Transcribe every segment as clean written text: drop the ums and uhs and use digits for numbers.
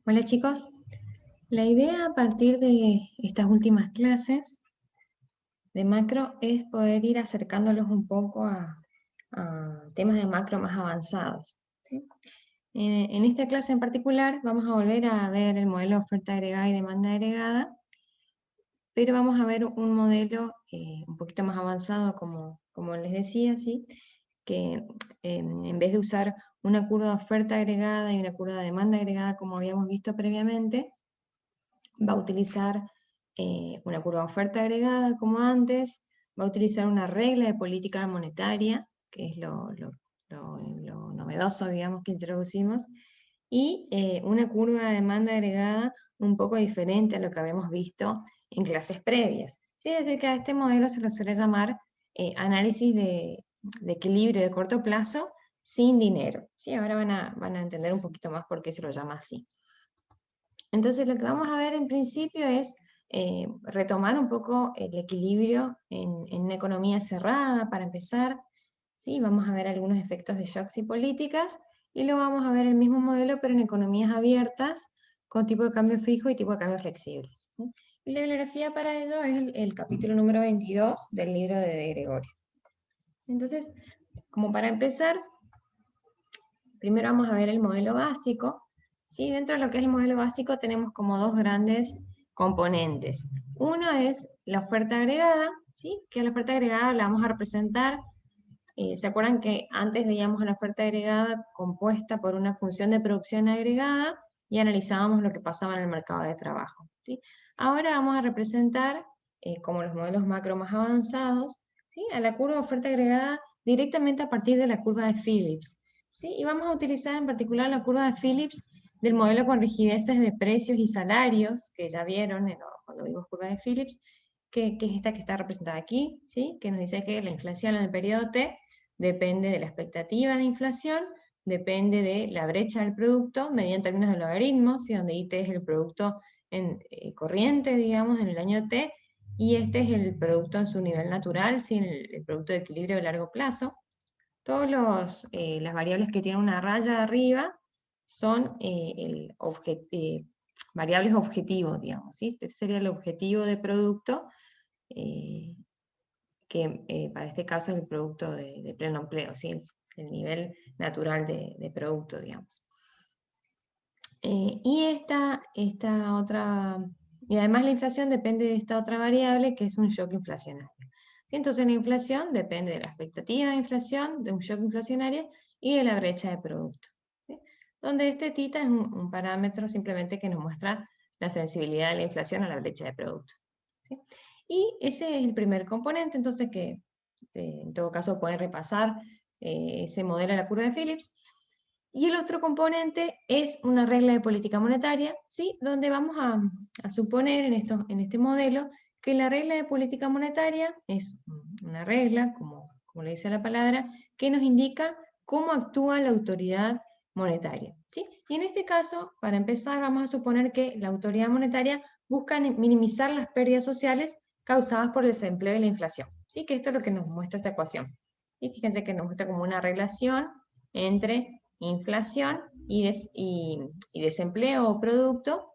Hola chicos, la idea a partir de estas últimas clases de macro es poder ir acercándolos un poco a temas de macro más avanzados, ¿sí? En esta clase en particular vamos a volver a ver el modelo de oferta agregada y demanda agregada, pero vamos a ver un modelo un poquito más avanzado, como les decía, ¿sí? Que en vez de usar una curva de oferta agregada y una curva de demanda agregada como habíamos visto previamente, va a utilizar una curva de oferta agregada como antes, va a utilizar una regla de política monetaria, que es lo novedoso, digamos, que introducimos, y una curva de demanda agregada un poco diferente a lo que habíamos visto en clases previas. ¿Sí? Es decir, que a este modelo se lo suele llamar análisis de equilibrio de corto plazo sin dinero. ¿Sí? Ahora van a entender un poquito más por qué se lo llama así. Entonces lo que vamos a ver en principio es retomar un poco el equilibrio en una economía cerrada para empezar, ¿sí? Vamos a ver algunos efectos de shocks y políticas, y luego vamos a ver el mismo modelo pero en economías abiertas con tipo de cambio fijo y tipo de cambio flexible, ¿sí? Y la bibliografía para ello es el capítulo número 22 del libro de Gregorio. Entonces, como para empezar, primero vamos a ver el modelo básico. ¿Sí? Dentro de lo que es el modelo básico tenemos como dos grandes componentes. Uno es la oferta agregada, ¿sí? Que la oferta agregada la vamos a representar. ¿Se acuerdan que antes veíamos la oferta agregada compuesta por una función de producción agregada y analizábamos lo que pasaba en el mercado de trabajo? ¿Sí? Ahora vamos a representar, como los modelos macro más avanzados, ¿sí? A la curva de oferta agregada directamente a partir de la curva de Phillips. ¿Sí? Y vamos a utilizar en particular la curva de Phillips del modelo con rigideces de precios y salarios, que ya vieron cuando vimos curva de Phillips, que es esta que está representada aquí, ¿sí? Que nos dice que la inflación en el periodo T depende de la expectativa de inflación, depende de la brecha del producto mediante términos de logaritmos, ¿sí? Donde IT es el producto corriente, digamos, en el año T, y este es el producto en su nivel natural, ¿sí? El producto de equilibrio de largo plazo. Todas las variables que tienen una raya arriba son variables objetivos, digamos, ¿sí? Este sería el objetivo de producto, eh, que para este caso es el producto de pleno empleo, ¿sí? El nivel natural de producto, digamos. Y además la inflación depende de esta otra variable que es un shock inflacionario. ¿Sí? Entonces la inflación depende de la expectativa de inflación, de un shock inflacionario y de la brecha de producto, ¿sí? Donde este tita es un parámetro simplemente que nos muestra la sensibilidad de la inflación a la brecha de producto, ¿sí? Y ese es el primer componente, entonces que en todo caso pueden repasar ese modelo a la curva de Phillips. Y el otro componente es una regla de política monetaria, ¿sí? Donde vamos a suponer en este modelo que la regla de política monetaria es una regla, como le dice la palabra, que nos indica cómo actúa la autoridad monetaria, ¿sí? Y en este caso, para empezar, vamos a suponer que la autoridad monetaria busca minimizar las pérdidas sociales causadas por el desempleo y la inflación, ¿sí? Que esto es lo que nos muestra esta ecuación. Y fíjense que nos muestra como una relación entre inflación y desempleo o producto,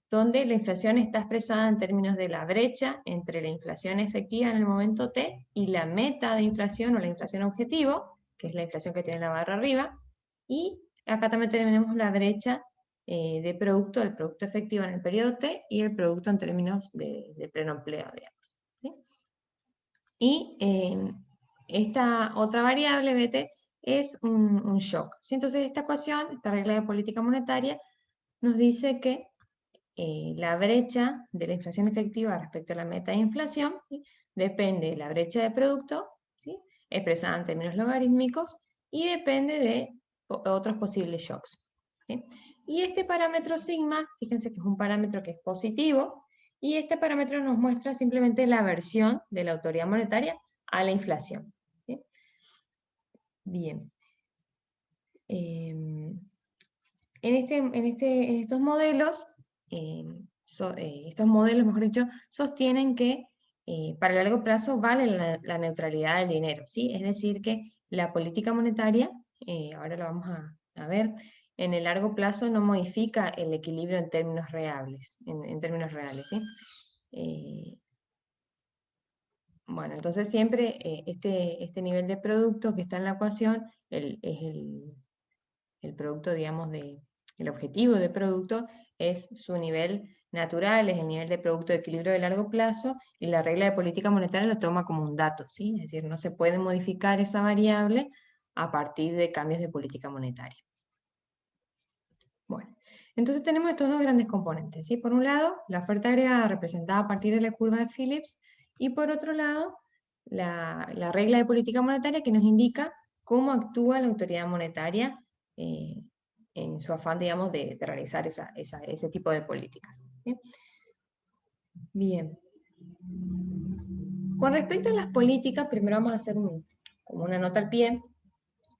donde la inflación está expresada en términos de la brecha entre la inflación efectiva en el momento T y la meta de inflación o la inflación objetivo, que es la inflación que tiene la barra arriba, y acá también tenemos la brecha de producto, el producto efectivo en el periodo T y el producto en términos de pleno empleo, digamos, ¿sí? Y esta otra variable, BT, es un shock, ¿sí? Entonces esta ecuación, esta regla de política monetaria, nos dice que la brecha de la inflación efectiva respecto a la meta de inflación, ¿sí? Depende de la brecha de producto, ¿sí? Expresada en términos logarítmicos, y depende de otros posibles shocks, ¿sí? Y este parámetro sigma, fíjense que es un parámetro que es positivo, y este parámetro nos muestra simplemente la aversión de la autoridad monetaria a la inflación, ¿sí? Bien. En estos modelos, estos modelos, mejor dicho, sostienen que para el largo plazo vale la neutralidad del dinero, ¿sí? Es decir, que la política monetaria, ahora lo vamos a ver, en el largo plazo no modifica el equilibrio en términos reales, en términos reales, ¿sí? Bueno, entonces siempre este nivel de producto que está en la ecuación es el producto, digamos, el objetivo de producto es su nivel natural, es el nivel de producto de equilibrio de largo plazo, y la regla de política monetaria lo toma como un dato, ¿sí? Es decir, no se puede modificar esa variable a partir de cambios de política monetaria. Bueno, entonces tenemos estos dos grandes componentes, ¿sí? Por un lado, la oferta agregada representada a partir de la curva de Phillips, y por otro lado, la regla de política monetaria que nos indica cómo actúa la autoridad monetaria en su afán, digamos, de realizar ese tipo de políticas, ¿sí? Bien. Con respecto a las políticas, primero vamos a hacer como una nota al pie.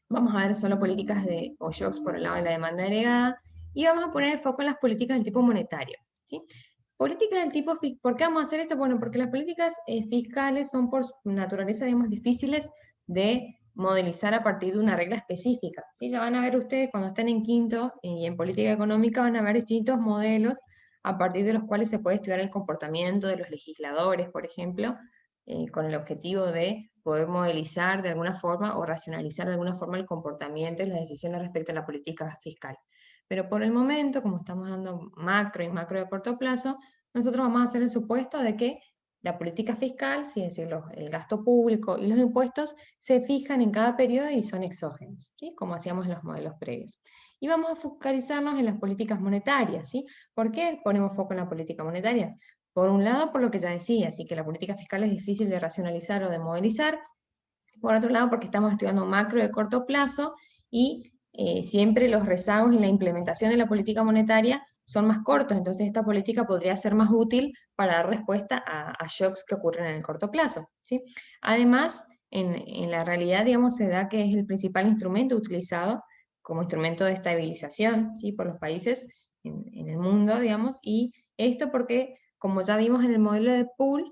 Vamos a ver solo políticas o shocks por el lado de la demanda agregada, y vamos a poner el foco en las políticas del tipo monetario, ¿sí? Políticas del tipo, ¿por qué vamos a hacer esto? Bueno, porque las políticas fiscales son por naturaleza, digamos, difíciles de modelizar a partir de una regla específica, ¿sí? Ya van a ver ustedes cuando estén en quinto y en política económica, van a ver distintos modelos a partir de los cuales se puede estudiar el comportamiento de los legisladores, por ejemplo, con el objetivo de poder modelizar de alguna forma o racionalizar de alguna forma el comportamiento y las decisiones respecto a la política fiscal. Pero por el momento, como estamos dando macro y macro de corto plazo, nosotros vamos a hacer el supuesto de que la política fiscal, es decir, el gasto público y los impuestos, se fijan en cada periodo y son exógenos, ¿sí? Como hacíamos en los modelos previos. Y vamos a focalizarnos en las políticas monetarias, ¿sí? ¿Por qué ponemos foco en la política monetaria? Por un lado, por lo que ya decía, así que la política fiscal es difícil de racionalizar o de modelizar. Por otro lado, porque estamos estudiando macro de corto plazo y siempre los rezagos en la implementación de la política monetaria son más cortos, entonces esta política podría ser más útil para dar respuesta a shocks que ocurren en el corto plazo, ¿sí? Además, en la realidad, digamos, se da que es el principal instrumento utilizado como instrumento de estabilización, ¿sí? Por los países en el mundo, digamos, y esto porque, como ya vimos en el modelo de Poole,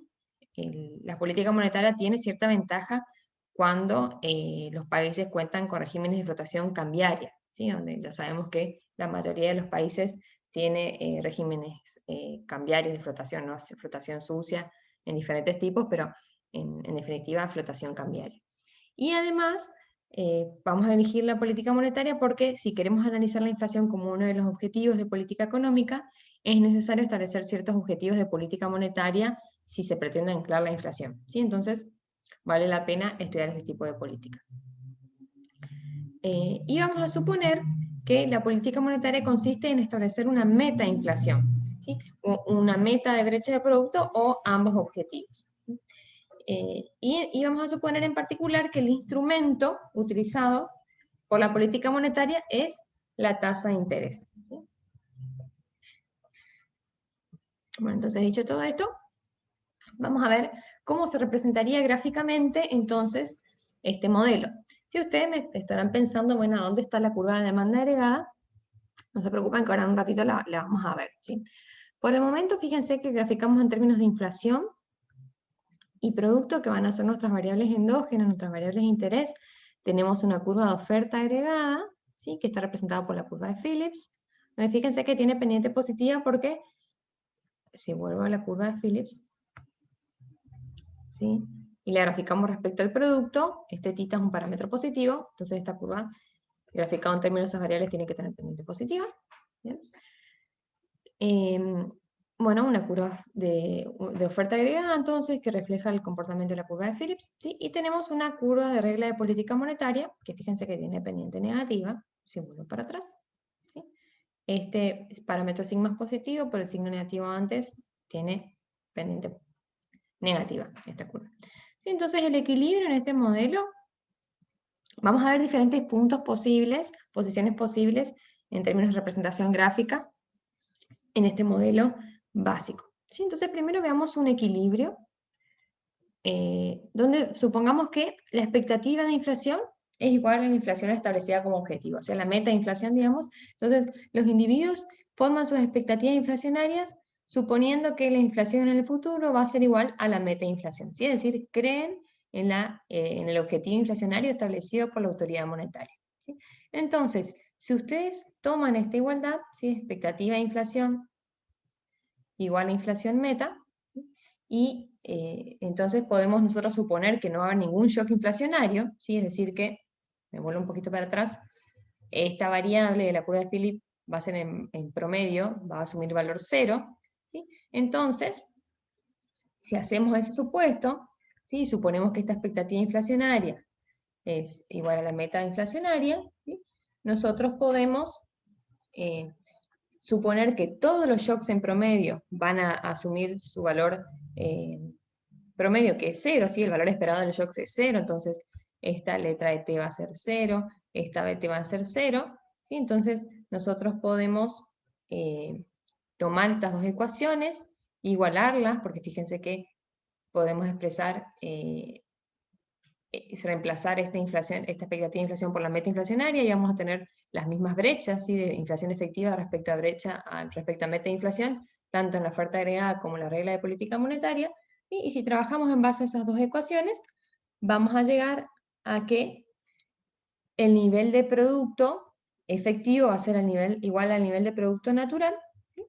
la política monetaria tiene cierta ventaja cuando los países cuentan con regímenes de flotación cambiaria, ¿sí? Donde ya sabemos que la mayoría de los países tiene regímenes cambiarios de flotación, ¿no? Flotación sucia en diferentes tipos, pero en definitiva flotación cambiaria. Y además vamos a elegir la política monetaria porque si queremos analizar la inflación como uno de los objetivos de política económica, es necesario establecer ciertos objetivos de política monetaria si se pretende anclar la inflación, ¿sí? Entonces, vale la pena estudiar este tipo de política. Y vamos a suponer que la política monetaria consiste en establecer una meta inflación, ¿sí? O una meta de brecha de producto o ambos objetivos. Y vamos a suponer en particular que el instrumento utilizado por la política monetaria es la tasa de interés, ¿sí? Bueno, entonces dicho todo esto, vamos a ver cómo se representaría gráficamente entonces este modelo. Si ustedes me estarán pensando, bueno, ¿dónde está la curva de demanda agregada? No se preocupen que ahora en un ratito la vamos a ver, ¿sí? Por el momento, fíjense que graficamos en términos de inflación y producto, que van a ser nuestras variables endógenas, nuestras variables de interés. Tenemos una curva de oferta agregada, ¿sí? Que está representada por la curva de Phillips. Fíjense que tiene pendiente positiva porque, si vuelvo a la curva de Phillips, ¿sí? Y la graficamos respecto al producto, este θ es un parámetro positivo, entonces esta curva, graficada en términos de esas variables, tiene que tener pendiente positiva. ¿Bien? Bueno, una curva de oferta agregada, entonces, que refleja el comportamiento de la curva de Phillips, ¿sí? Y tenemos una curva de regla de política monetaria, que fíjense que tiene pendiente negativa, si vuelvo para atrás, ¿sí? Este parámetro sigma es positivo, pero el signo negativo antes tiene pendiente negativa, esta curva. ¿Sí? Entonces, el equilibrio en este modelo, vamos a ver diferentes puntos posibles, posiciones posibles, en términos de representación gráfica, en este modelo básico. ¿Sí? Entonces primero veamos un equilibrio donde supongamos que la expectativa de inflación es igual a la inflación establecida como objetivo, o sea, la meta de inflación, digamos. Entonces los individuos forman sus expectativas inflacionarias suponiendo que la inflación en el futuro va a ser igual a la meta de inflación, ¿sí? Es decir, creen en el objetivo inflacionario establecido por la autoridad monetaria, ¿sí? Entonces, Si ustedes toman esta igualdad, ¿sí? Expectativa de inflación igual a inflación meta, y entonces podemos nosotros suponer que no va a haber ningún shock inflacionario, ¿sí? Es decir que, me vuelvo un poquito para atrás, esta variable de la curva de Philip va a ser en promedio, va a asumir valor 0, ¿sí? Entonces, si hacemos ese supuesto, ¿sí? Suponemos que esta expectativa inflacionaria es igual a la meta inflacionaria, ¿sí? Nosotros podemos suponer que todos los shocks en promedio van a asumir su valor promedio, que es 0, ¿sí? El valor esperado de los shocks es 0, entonces esta letra de t va a ser 0, esta bt va a ser 0, ¿sí? Entonces nosotros podemos tomar estas dos ecuaciones, igualarlas, porque fíjense que podemos expresar, reemplazar esta expectativa de inflación por la meta inflacionaria, y vamos a tener las mismas brechas, ¿sí? De inflación efectiva respecto a meta de inflación, tanto en la oferta agregada como en la regla de política monetaria, y si trabajamos en base a esas dos ecuaciones, vamos a llegar a que el nivel de producto efectivo va a ser igual al nivel de producto natural, ¿sí?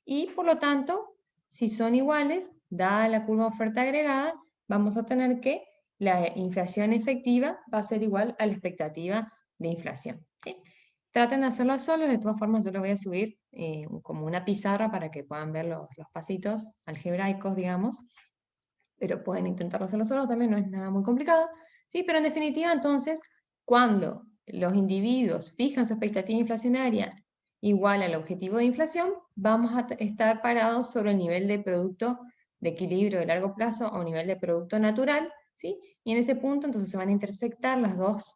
Y por lo tanto, si son iguales, dada la curva oferta agregada, vamos a tener que la inflación efectiva va a ser igual a la expectativa de inflación, ¿sí? Traten de hacerlo solos, de todas formas yo lo voy a subir como una pizarra para que puedan ver los pasitos algebraicos, digamos, pero pueden intentarlo hacerlo solos también, no es nada muy complicado, ¿sí? Pero en definitiva, entonces, cuando los individuos fijan su expectativa inflacionaria igual al objetivo de inflación, vamos a estar parados sobre el nivel de producto de equilibrio de largo plazo o nivel de producto natural, ¿sí? Y en ese punto entonces se van a intersectar las dos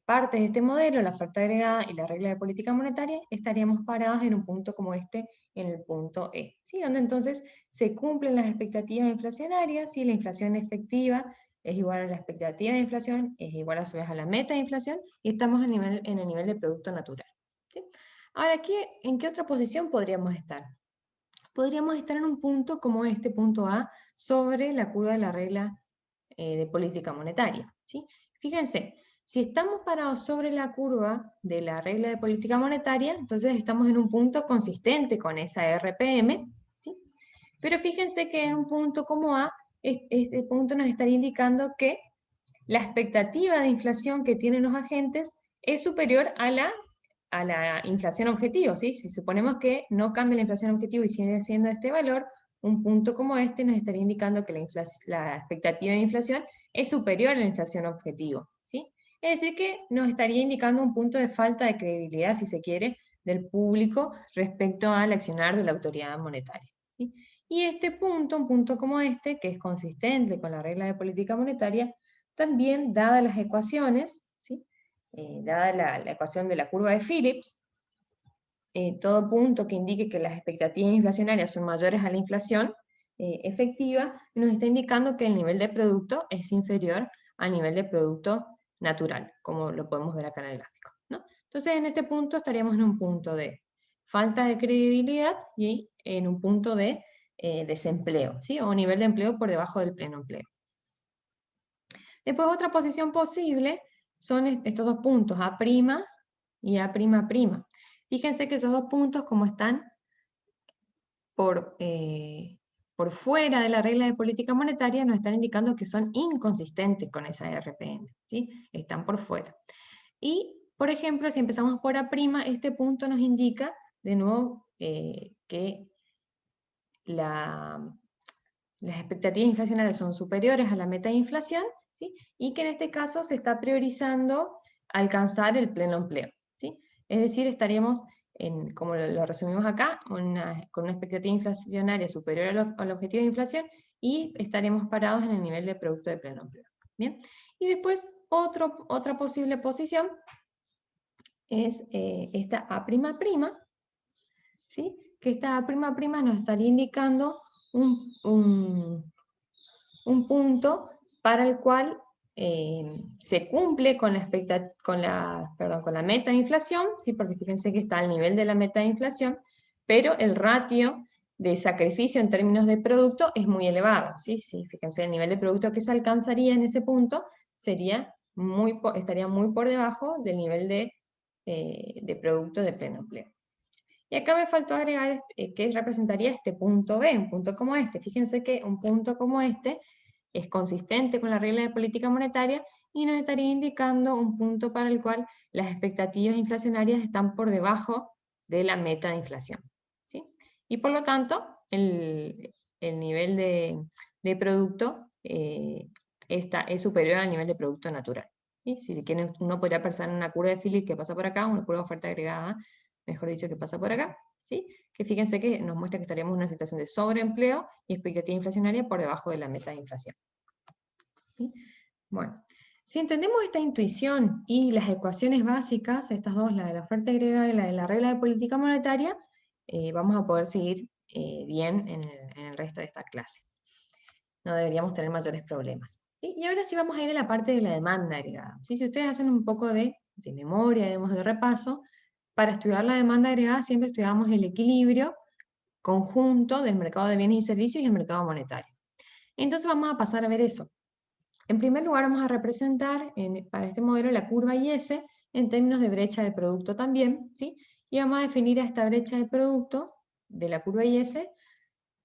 partes de este modelo, la oferta agregada y la regla de política monetaria, estaríamos parados en un punto como este, en el punto E, ¿sí? Donde entonces se cumplen las expectativas inflacionarias, ¿sí? La inflación efectiva es igual a la expectativa de inflación, es igual a su vez a la meta de inflación, y estamos en el nivel de producto natural, ¿sí? Ahora, ¿en qué otra posición podríamos estar? Podríamos estar en un punto como este punto A, sobre la curva de la regla de política monetaria, ¿sí? Fíjense, si estamos parados sobre la curva de la regla de política monetaria, entonces estamos en un punto consistente con esa RPM, ¿sí? Pero fíjense que en un punto como A, este punto nos estaría indicando que la expectativa de inflación que tienen los agentes es superior a la inflación objetivo, ¿sí? Si suponemos que no cambia la inflación objetivo y sigue siendo este valor, un punto como este nos estaría indicando que la expectativa de inflación es superior a la inflación objetivo, ¿sí? Es decir, que nos estaría indicando un punto de falta de credibilidad, si se quiere, del público respecto al accionar de la autoridad monetaria, ¿sí? Y este punto, un punto como este, que es consistente con la regla de política monetaria, también, dadas las ecuaciones, ¿sí? Dada la ecuación de la curva de Phillips, todo punto que indique que las expectativas inflacionarias son mayores a la inflación efectiva, nos está indicando que el nivel de producto es inferior al nivel de producto natural, como lo podemos ver acá en el gráfico, ¿no? Entonces, en este punto estaríamos en un punto de falta de credibilidad y en un punto de desempleo, ¿sí? O nivel de empleo por debajo del pleno empleo. Después, otra posición posible son estos dos puntos, A' y A''. Fíjense que esos dos puntos, como están por fuera de la regla de política monetaria, nos están indicando que son inconsistentes con esa RPM, ¿sí? Están por fuera. Y, por ejemplo, si empezamos por A', este punto nos indica, de nuevo, que las expectativas inflacionarias son superiores a la meta de inflación, ¿sí? Y que en este caso se está priorizando alcanzar el pleno empleo, ¿sí? Es decir, estaríamos, como lo resumimos acá, con una expectativa inflacionaria superior al objetivo de inflación, y estaremos parados en el nivel de producto de pleno empleo. ¿Bien? Y después, otra posible posición es esta A'', ¿sí? Que esta A'' nos estaría indicando un punto para el cual se cumple con la meta de inflación, ¿sí? Porque fíjense que está al nivel de la meta de inflación, pero el ratio de sacrificio en términos de producto es muy elevado, ¿sí? Sí, fíjense, el nivel de producto que se alcanzaría en ese punto estaría muy por debajo del nivel de de producto de pleno empleo. Y acá me faltó agregar qué representaría este punto B, un punto como este. Fíjense que un punto como este es consistente con la regla de política monetaria y nos estaría indicando un punto para el cual las expectativas inflacionarias están por debajo de la meta de inflación, ¿sí? Y por lo tanto, el nivel de producto es superior al nivel de producto natural, ¿sí? Si quieren, uno podría pensar en una curva de Phillips que pasa por acá, una curva de oferta agregada, mejor dicho, que pasa por acá, ¿sí? Que fíjense que nos muestra que estaríamos en una situación de sobreempleo y expectativa inflacionaria por debajo de la meta de inflación. ¿Sí? Bueno, si entendemos esta intuición y las ecuaciones básicas, estas dos, la de la oferta agregada y la de la regla de política monetaria, vamos a poder seguir bien en el resto de esta clase. No deberíamos tener mayores problemas. ¿Sí? Y ahora sí vamos a ir a la parte de la demanda agregada. ¿Sí? Si ustedes hacen un poco de memoria, de repaso, para estudiar la demanda agregada siempre estudiamos el equilibrio conjunto del mercado de bienes y servicios y el mercado monetario. Entonces vamos a pasar a ver eso. En primer lugar vamos a representar para este modelo la curva IS en términos de brecha de producto también, ¿sí? Y vamos a definir a esta brecha de producto de la curva IS,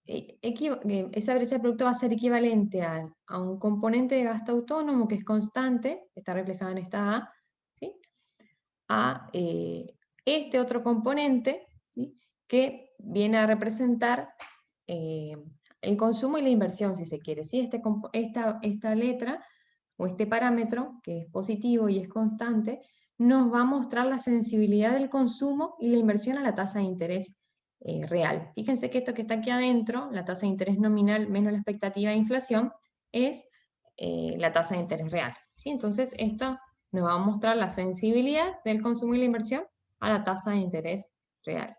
esa brecha de producto va a ser equivalente a un componente de gasto autónomo que es constante, está reflejado en esta A, ¿sí? A este otro componente, ¿sí? Que viene a representar el consumo y la inversión, si se quiere. ¿Sí? Esta letra o este parámetro, que es positivo y es constante, nos va a mostrar la sensibilidad del consumo y la inversión a la tasa de interés real. Fíjense que esto que está aquí adentro, la tasa de interés nominal menos la expectativa de inflación, es la tasa de interés real. ¿Sí? Entonces, esto nos va a mostrar la sensibilidad del consumo y la inversión a la tasa de interés real.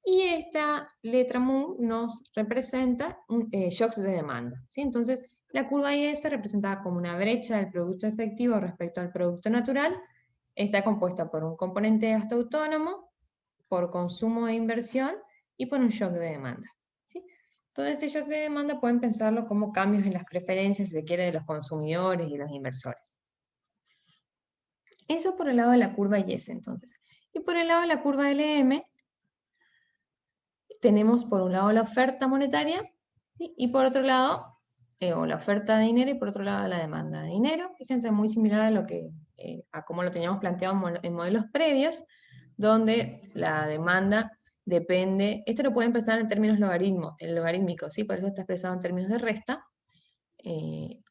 Y esta letra mu nos representa shocks de demanda. ¿Sí? Entonces, la curva IS, representada como una brecha del producto efectivo respecto al producto natural, está compuesta por un componente de gasto autónomo, por consumo e inversión y por un shock de demanda. ¿Sí? Todo este shock de demanda pueden pensarlo como cambios en las preferencias, si se quiere, de los consumidores y los inversores. Eso por el lado de la curva IS, entonces. Y por el lado de la curva LM, tenemos por un lado la oferta monetaria, ¿sí? Y por otro lado, o la oferta de dinero, y por otro lado la demanda de dinero. Fíjense, muy similar a lo que, a cómo lo teníamos planteado en modelos previos, donde la demanda depende, esto lo pueden expresar en términos logarítmicos, ¿sí? Por eso está expresado en términos de resta,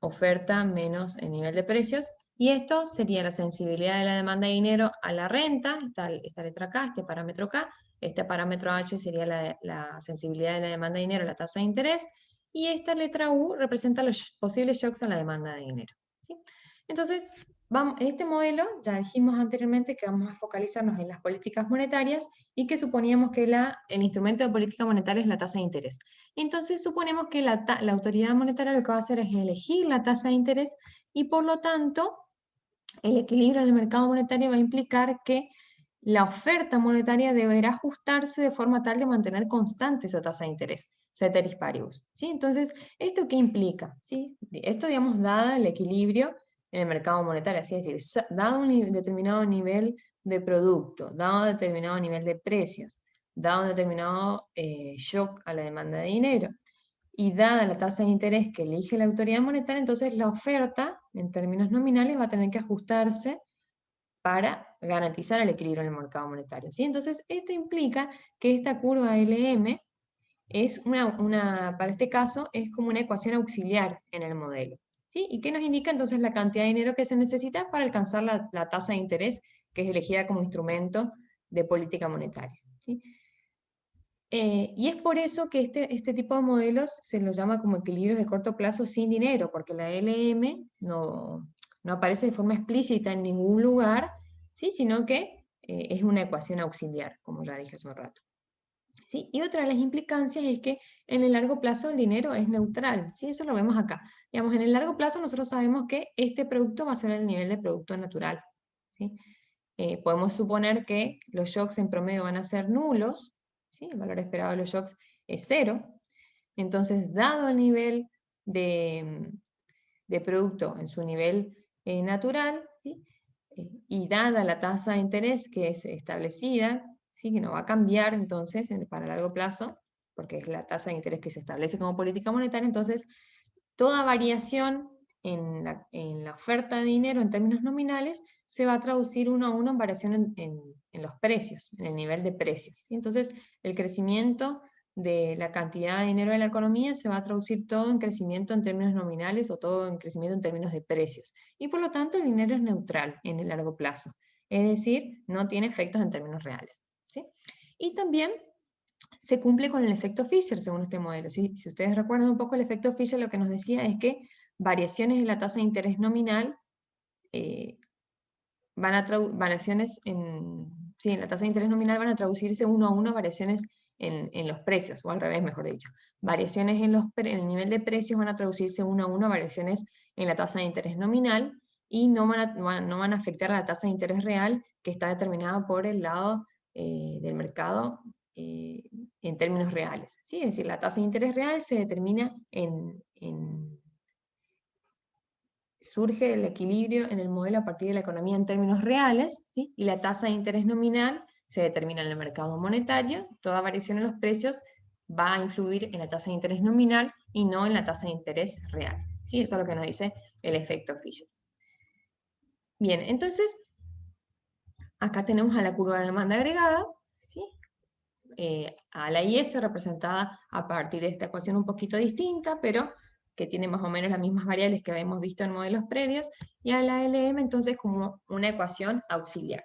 oferta menos el nivel de precios, y esto sería la sensibilidad de la demanda de dinero a la renta, esta letra K, este parámetro K, este parámetro H sería la sensibilidad de la demanda de dinero a la tasa de interés, y esta letra U representa los posibles shocks a la demanda de dinero. ¿Sí? Entonces, este modelo, ya dijimos anteriormente que vamos a focalizarnos en las políticas monetarias y que suponíamos que el instrumento de política monetaria es la tasa de interés. Entonces suponemos que la autoridad monetaria lo que va a hacer es elegir la tasa de interés y por lo tanto el equilibrio del mercado monetario va a implicar que la oferta monetaria deberá ajustarse de forma tal de mantener constante esa tasa de interés, ceteris paribus. ¿Sí? Entonces, ¿esto qué implica? ¿Sí? Esto, digamos, dado el equilibrio en el mercado monetario, es decir, dado un determinado nivel de producto, dado un determinado nivel de precios, dado un determinado shock a la demanda de dinero, y dada la tasa de interés que elige la autoridad monetaria, entonces la oferta, en términos nominales, va a tener que ajustarse para garantizar el equilibrio en el mercado monetario. ¿Sí? Entonces, esto implica que esta curva LM es para este caso, es como una ecuación auxiliar en el modelo. ¿Sí? ¿Y qué nos indica entonces la cantidad de dinero que se necesita para alcanzar la tasa de interés que es elegida como instrumento de política monetaria? ¿Sí? Y es por eso que este tipo de modelos se los llama como equilibrios de corto plazo sin dinero, porque la LM no aparece de forma explícita en ningún lugar, ¿sí? Sino que es una ecuación auxiliar, como ya dije hace un rato. ¿Sí? Y otra de las implicancias es que en el largo plazo el dinero es neutral, ¿sí? Eso lo vemos acá. Digamos, en el largo plazo nosotros sabemos que este producto va a ser el nivel de producto natural, ¿sí? Podemos suponer que los shocks en promedio van a ser nulos, ¿sí? El valor esperado de los shocks es 0. Entonces, dado el nivel de producto en su nivel natural, ¿sí? y dada la tasa de interés que es establecida, ¿sí? Que no va a cambiar entonces para largo plazo, porque es la tasa de interés que se establece como política monetaria, entonces toda variación en la oferta de dinero en términos nominales se va a traducir uno a uno en variación en los precios, en el nivel de precios, ¿sí? Entonces, el crecimiento de la cantidad de dinero de la economía se va a traducir todo en crecimiento en términos nominales o todo en crecimiento en términos de precios. Y por lo tanto, el dinero es neutral en el largo plazo, es decir, no tiene efectos en términos reales, ¿sí? Y también se cumple con el efecto Fisher según este modelo. Si ustedes recuerdan un poco el efecto Fisher, lo que nos decía es que variaciones en la tasa de interés nominal variaciones en la tasa de interés nominal van a traducirse uno a uno a variaciones en los precios, o al revés, mejor dicho. Variaciones en el nivel de precios van a traducirse uno a uno a variaciones en la tasa de interés nominal y no van a afectar a la tasa de interés real que está determinada por el lado del mercado en términos reales, ¿sí? Es decir, la tasa de interés real se determina surge el equilibrio en el modelo a partir de la economía en términos reales, ¿sí? Y la tasa de interés nominal se determina en el mercado monetario. Toda variación en los precios va a influir en la tasa de interés nominal y no en la tasa de interés real, ¿sí? Eso es lo que nos dice el efecto Fisher. Bien, entonces, acá tenemos a la curva de demanda agregada, ¿sí? A la IS representada a partir de esta ecuación un poquito distinta, pero que tiene más o menos las mismas variables que habíamos visto en modelos previos, y a la LM entonces como una ecuación auxiliar.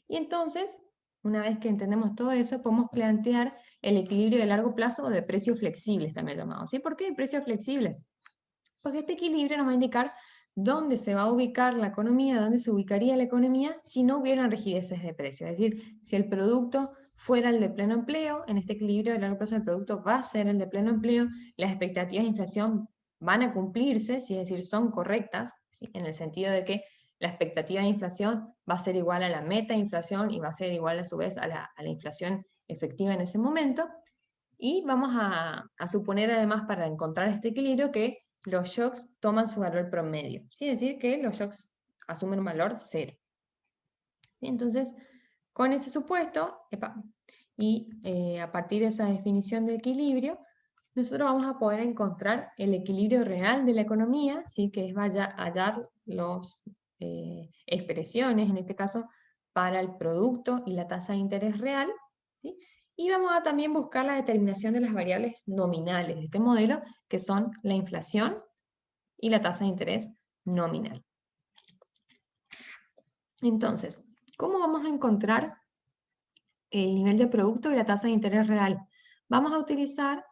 Y entonces, una vez que entendemos todo eso, podemos plantear el equilibrio de largo plazo o de precios flexibles, también llamado. ¿Sí? ¿Por qué de precios flexibles? Porque este equilibrio nos va a indicar dónde se va a ubicar la economía, dónde se ubicaría la economía si no hubieran rigideces de precio. Es decir, si el producto fuera el de pleno empleo, en este equilibrio de largo plazo el producto va a ser el de pleno empleo, las expectativas de inflación van a cumplirse, ¿sí? Es decir, son correctas, ¿sí? En el sentido de que la expectativa de inflación va a ser igual a la meta de inflación y va a ser igual a su vez a la inflación efectiva en ese momento. Y vamos a suponer además para encontrar este equilibrio que los shocks toman su valor promedio, ¿sí? Es decir, que los shocks asumen un valor 0. Entonces, con ese supuesto, y a partir de esa definición de equilibrio, nosotros vamos a poder encontrar el equilibrio real de la economía, ¿sí? Que es hallar las expresiones, en este caso, para el producto y la tasa de interés real, ¿sí? Y vamos a también buscar la determinación de las variables nominales de este modelo, que son la inflación y la tasa de interés nominal. Entonces, ¿cómo vamos a encontrar el nivel de producto y la tasa de interés real? Vamos a utilizar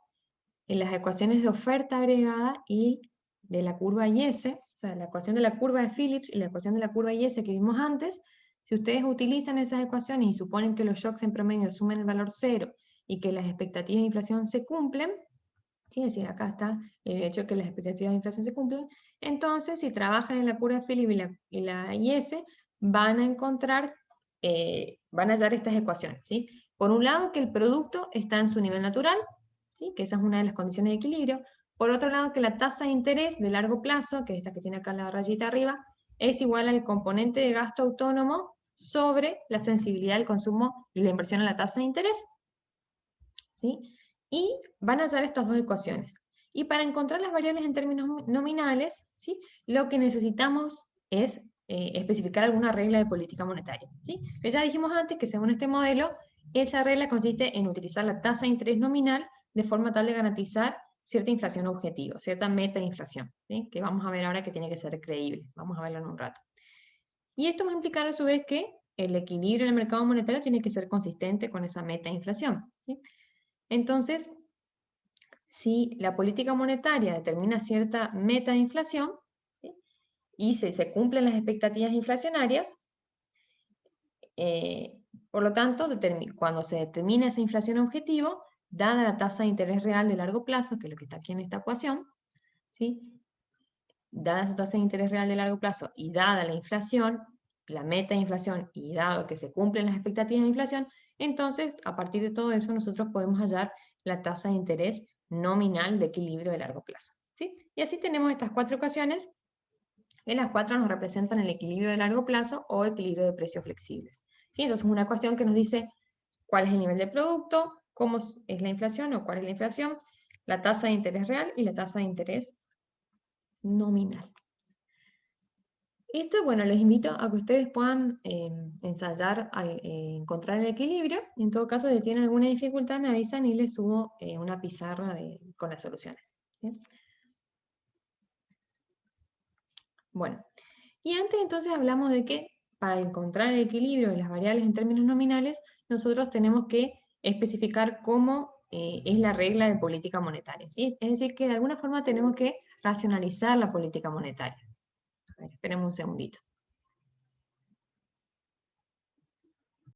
las ecuaciones de oferta agregada y de la curva IS, o sea, la ecuación de la curva de Phillips y la ecuación de la curva IS que vimos antes. Si ustedes utilizan esas ecuaciones y suponen que los shocks en promedio sumen el valor 0 y que las expectativas de inflación se cumplen, ¿sí? Es decir, acá está el hecho de que las expectativas de inflación se cumplen, entonces si trabajan en la curva de Phillips y la IS, van a encontrar, van a hallar estas ecuaciones, ¿sí? Por un lado, que el producto está en su nivel natural, ¿sí? Que esa es una de las condiciones de equilibrio. Por otro lado, que la tasa de interés de largo plazo, que es esta que tiene acá la rayita arriba, es igual al componente de gasto autónomo sobre la sensibilidad del consumo y la inversión en la tasa de interés, ¿sí? Y van a hallar estas dos ecuaciones. Y para encontrar las variables en términos nominales, ¿sí? Lo que necesitamos es especificar alguna regla de política monetaria, ¿sí? Que ya dijimos antes que según este modelo, esa regla consiste en utilizar la tasa de interés nominal de forma tal de garantizar cierta inflación objetiva, cierta meta de inflación, ¿sí? Que vamos a ver ahora que tiene que ser creíble. Vamos a verlo en un rato. Y esto va a implicar a su vez que el equilibrio en el mercado monetario tiene que ser consistente con esa meta de inflación, ¿sí? Entonces, si la política monetaria determina cierta meta de inflación, ¿sí? Y se cumplen las expectativas inflacionarias, por lo tanto, cuando se determina esa inflación objetivo, dada la tasa de interés real de largo plazo, que es lo que está aquí en esta ecuación, ¿sí? Dada esa tasa de interés real de largo plazo y dada la inflación, la meta de inflación y dado que se cumplen las expectativas de inflación, entonces a partir de todo eso nosotros podemos hallar la tasa de interés nominal de equilibrio de largo plazo. ¿sí? Y así tenemos estas 4 ecuaciones, en las 4 nos representan el equilibrio de largo plazo o equilibrio de precios flexibles, ¿sí? Entonces una ecuación que nos dice cuál es el nivel de producto, cómo es la inflación o cuál es la inflación, la tasa de interés real y la tasa de interés nominal. Esto, bueno, les invito a que ustedes puedan ensayar al encontrar el equilibrio. Y en todo caso, si tienen alguna dificultad, me avisan y les subo una pizarra con las soluciones, ¿sí? Bueno, y antes entonces hablamos de que para encontrar el equilibrio de las variables en términos nominales, nosotros tenemos que especificar cómo es la regla de política monetaria, ¿sí? Es decir, que de alguna forma tenemos que racionalizar la política monetaria. A ver, esperemos un segundito.